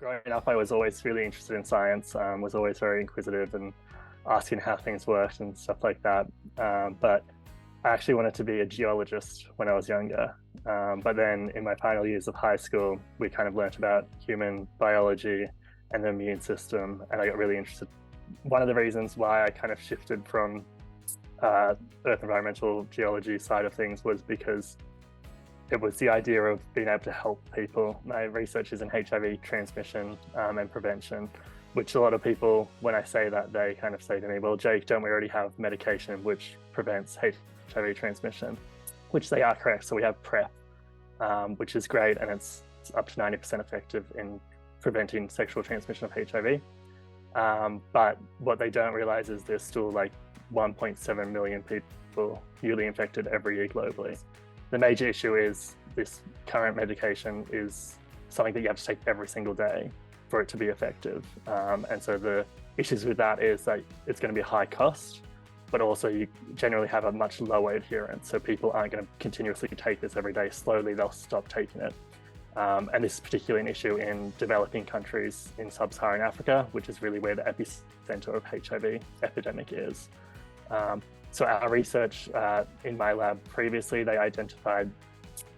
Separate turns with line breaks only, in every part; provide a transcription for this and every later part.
Growing up, I was always really interested in science, was always very inquisitive and asking how things worked and stuff like that. But I actually wanted to be a geologist when I was younger. But then in my final years of high school, we kind of learnt about human biology and the immune system, and I got really interested. One of the reasons why I kind of shifted from Earth environmental geology side of things was because it was the idea of being able to help people. My research is in HIV transmission and prevention, which a lot of people, when I say that, they kind of say to me, well, Jake, don't we already have medication which prevents HIV transmission? Which they are correct. So we have PrEP, which is great, and it's up to 90% effective in preventing sexual transmission of HIV. But what they don't realize is there's still like 1.7 million people newly infected every year globally. The major issue is this current medication is something that you have to take every single day for it to be effective. And so the issues with that is that it's going to be a high cost, but also you generally have a much lower adherence. So people aren't going to continuously take this every day. Slowly, they'll stop taking it. And this is particularly an issue in developing countries in sub-Saharan Africa, which is really where the epicenter of HIV epidemic is. So our research in my lab previously, they identified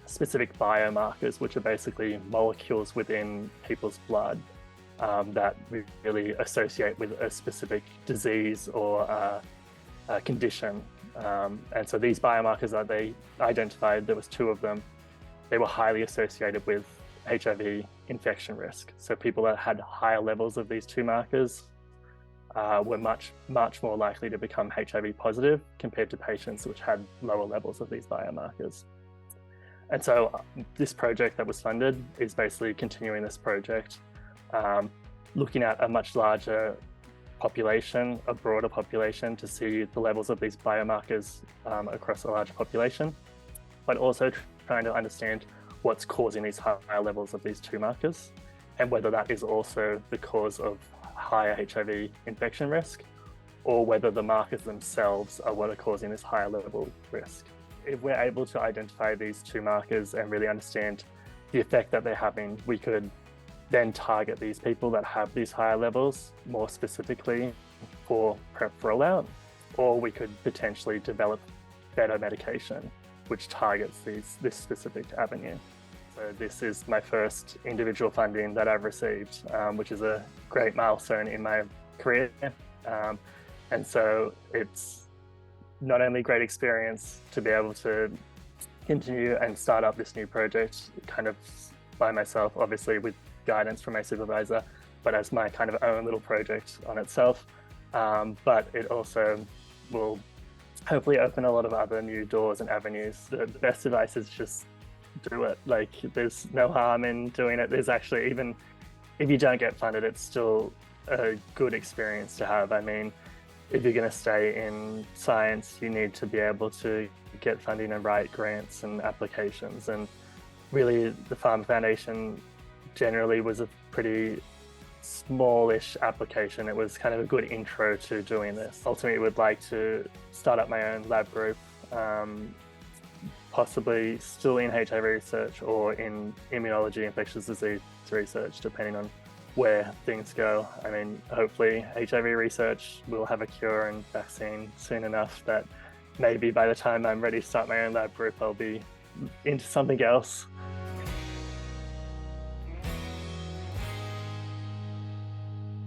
specific biomarkers, which are basically molecules within people's blood that we really associate with a specific disease or a condition. And so these biomarkers that they identified, there was 2 of them, they were highly associated with HIV infection risk. So people that had higher levels of these 2 markers were much more likely to become HIV positive compared to patients which had lower levels of these biomarkers. And so this project that was funded is basically continuing this project, looking at a much larger population, a broader population, to see the levels of these biomarkers across a larger population, but also trying to understand what's causing these higher levels of these 2 markers and whether that is also the cause of higher HIV infection risk, or whether the markers themselves are what are causing this higher level risk. If we're able to identify these 2 markers and really understand the effect that they're having, we could then target these people that have these higher levels more specifically for PrEP rollout, or we could potentially develop better medication which targets this specific avenue. So this is my first individual funding that I've received, which is a great milestone in my career. And so it's not only a great experience to be able to continue and start up this new project kind of by myself, obviously with guidance from my supervisor, but as my kind of own little project on itself. But it also will hopefully open a lot of other new doors and avenues. The best advice is just do it. Like, there's no harm in doing it. There's actually, even if you don't get funded, it's still a good experience to have. I mean, if you're going to stay in science, you need to be able to get funding and write grants and applications. And really, the PhRMA Foundation generally was a pretty smallish application. It was kind of a good intro to doing this. Ultimately, I would like to start up my own lab group, possibly still in HIV research or in immunology, infectious disease research, depending on where things go. I mean, hopefully HIV research will have a cure and vaccine soon enough that maybe by the time I'm ready to start my own lab group, I'll be into something else.